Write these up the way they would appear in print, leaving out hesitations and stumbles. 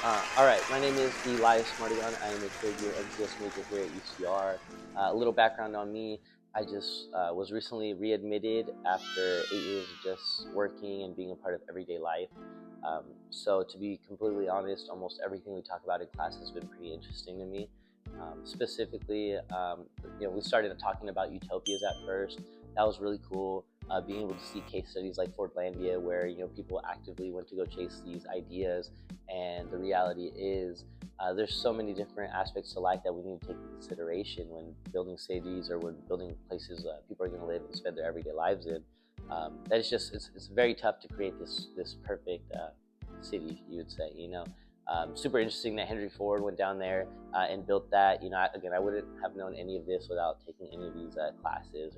All right, my name is Elias. I am a third-year MTS major here at UCR. A little background on me: I just was recently readmitted after 8 years of just working and being a part of everyday life. So to be completely honest, almost everything we talk about in class has been pretty interesting to me. Specifically, we started talking about utopias at first. That was really cool. Being able to see case studies like Fordlandia, where people actively went to go chase these ideas, and the reality is there's so many different aspects to life that we need to take into consideration when building cities or when building places people are going to live and spend their everyday lives in. That is just it's very tough to create this perfect city, you would say. Super interesting that Henry Ford went down there and built that. I wouldn't have known any of this without taking any of these classes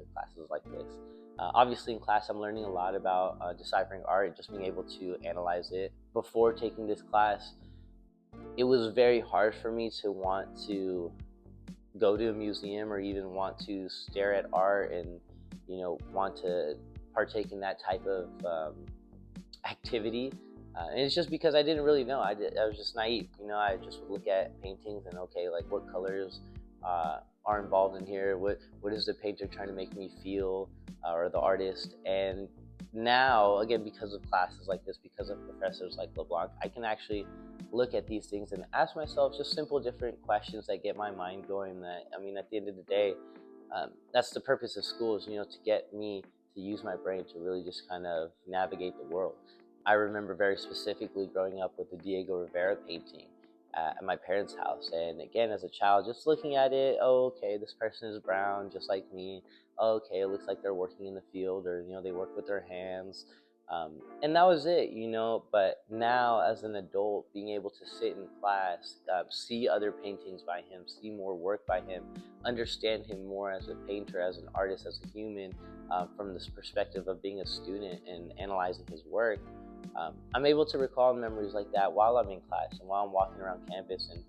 like this. Obviously, in class, I'm learning a lot about deciphering art and just being able to analyze it. Before taking this class, it was very hard for me to want to go to a museum or even want to stare at art and, want to partake in that type of activity. And it's just because I didn't really know. I was just naive. I just would look at paintings and, okay, like what colors are involved in here? What is the painter trying to make me feel, or the artist? And now, again, because of classes like this, because of professors like Blanc, I can actually look at these things and ask myself just simple, different questions that get my mind going. At the end of the day, that's the purpose of school, is, to get me to use my brain to really just kind of navigate the world. I remember very specifically growing up with the Diego Rivera painting at my parents' house. And again, as a child, just looking at it, oh, okay, this person is brown, just like me. Oh, okay, it looks like they're working in the field, or, they work with their hands. And that was it, But now, as an adult, being able to sit in class, see other paintings by him, see more work by him, understand him more as a painter, as an artist, as a human, from this perspective of being a student and analyzing his work, I'm able to recall memories like that while I'm in class and while I'm walking around campus. And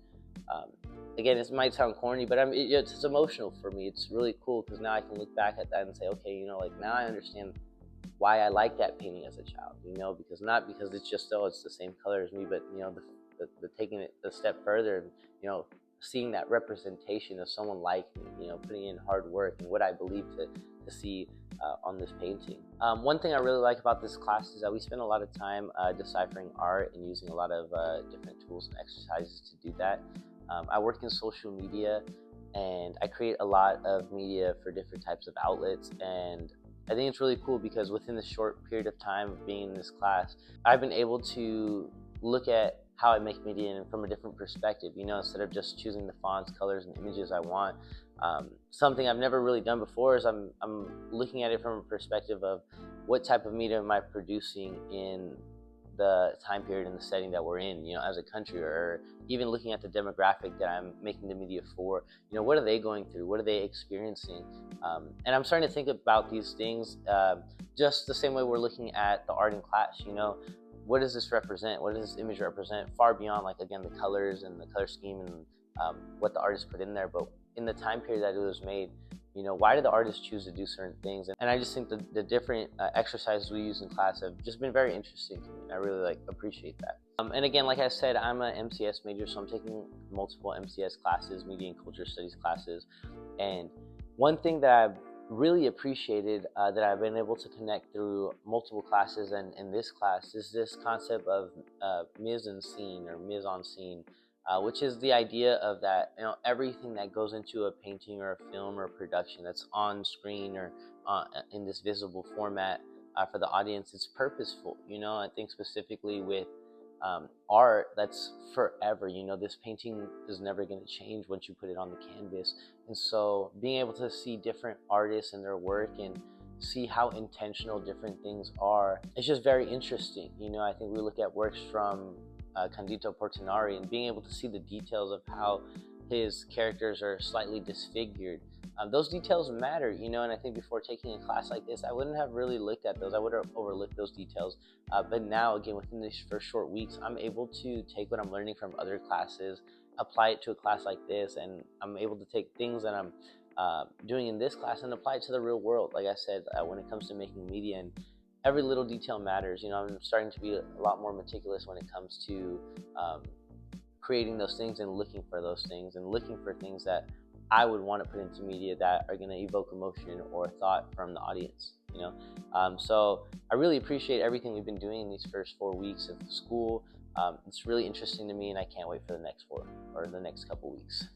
again, it might sound corny, but it's emotional for me. It's really cool because now I can look back at that and say, okay, now I understand why I like that painting as a child. Because not because it's just it's the same color as me, but the taking it a step further and seeing that representation of someone like me, putting in hard work and what I believe to see on this painting. One thing I really like about this class is that we spend a lot of time deciphering art and using a lot of different tools and exercises to do that. I work in social media, and I create a lot of media for different types of outlets, and I think it's really cool because within the short period of time of being in this class, I've been able to look at how I make media from a different perspective, instead of just choosing the fonts, colors, and images I want. Something I've never really done before is I'm looking at it from a perspective of what type of media am I producing in the time period and the setting that we're in, as a country, or even looking at the demographic that I'm making the media for. What are they going through? What are they experiencing? And I'm starting to think about these things just the same way we're looking at the art in class. What does this represent? What does this image represent? Far beyond, again, the colors and the color scheme and what the artist put in there, but in the time period that it was made, why did the artist choose to do certain things? And I just think the different exercises we use in class have just been very interesting to me. And I really appreciate that. And again, like I said, I'm an MCS major, so I'm taking multiple MCS classes, media and culture studies classes. And one thing that I've really appreciated that I've been able to connect through multiple classes and in this class is this concept of mise en scene, or mise en scene, which is the idea of that, everything that goes into a painting or a film or a production that's on screen or in this visible format for the audience, it's purposeful. I think specifically with art, that's forever. This painting is never going to change once you put it on the canvas. And so being able to see different artists and their work and see how intentional different things are, it's just very interesting. I think we look at works from Candido Portinari and being able to see the details of how his characters are slightly disfigured. Those details matter, and I think before taking a class like this, I wouldn't have really looked at those. I would have overlooked those details. But now, again, within these first short weeks, I'm able to take what I'm learning from other classes, apply it to a class like this, and I'm able to take things that I'm doing in this class and apply it to the real world. Like I said, when it comes to making media, and every little detail matters. I'm starting to be a lot more meticulous when it comes to creating those things and looking for those things and looking for things that I would want to put into media that are going to evoke emotion or thought from the audience, you know. So I really appreciate everything we've been doing in these first 4 weeks of school. It's really interesting to me, and I can't wait for the next 4 or the next couple weeks.